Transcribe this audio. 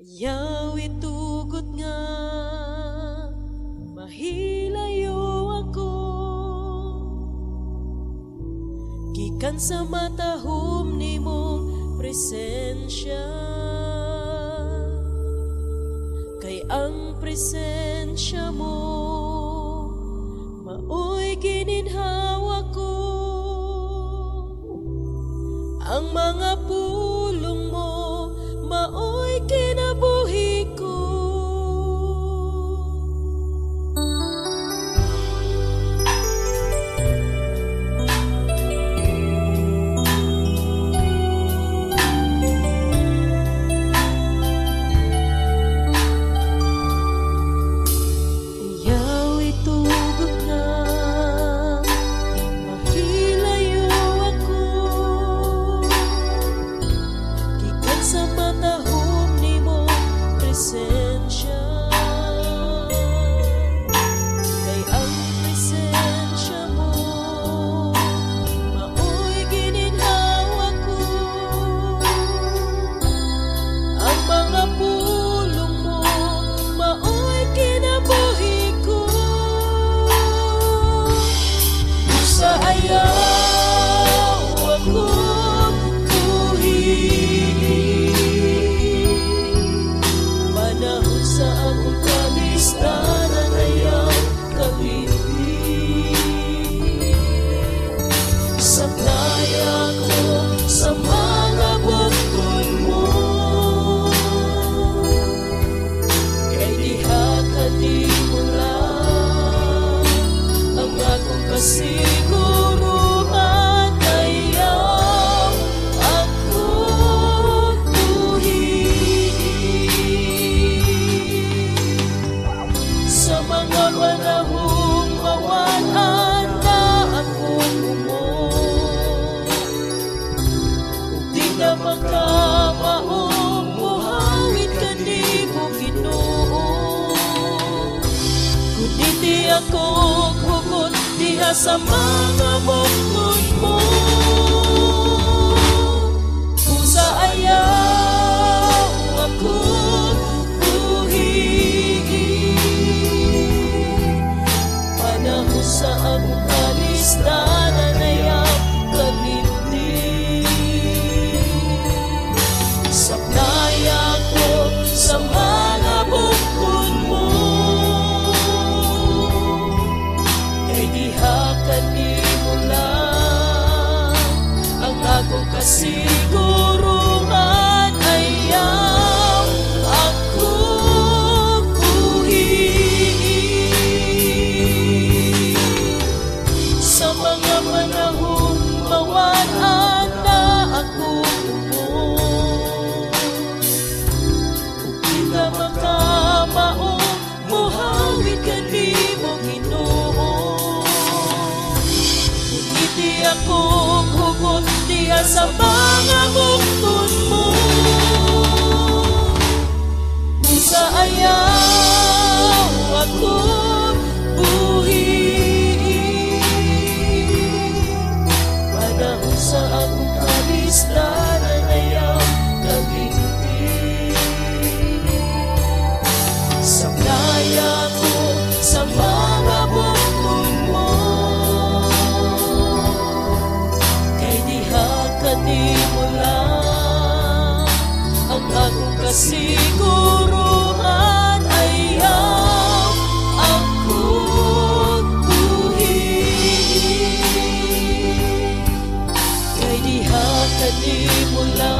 Ayaw itugot nga mahilayo ako, gikan sa matahom nimong presensya. Kay ang presensya mo maoy gininhawa ko, ang mga pulong mo maoy kinabuhi ko. Ayaw itugot nga mahilayo ako, gikan sa matahom nimo presensya. Kay ang presensya mo maoy gininhawa ko, ang mga pulong mo maoy kinabuhi ko. Sa ayaw ako buhi, panahon sa akong kalistanan ayaw kalindi. Sablay ako sa mga bukod mo, kay diha ka di mo lang ang akong kasiguruhan. Ayaw ako buhi sa mga panahong mawalan na akong umong, di na makamaong buhawid ka di mo Ginoo. Kuniti ako hugot diha sa mga bukod mo, kung sa ayaw ako buhi, panahon sa akong kalistanan ayaw kalindi. Sablay ako sa mga bukod mo, kay diha ka di mo lang ang akong kasiguruhan. Ayaw ako buhi sa mga panahong mawalan na akong umong, di ka makamaong buhawid ka di mo Ginoo. Ngiti ako hugot diha sa mga bukod mo, kung sa ayaw ako buhi, panahon sa akong kalistanan ayaw kalindi. Sablay ako sa mga bukod mo, kay diha ka di mo lang ang akong kasiguruhan. Ayaw ako buhi, kay diha ka di mo lang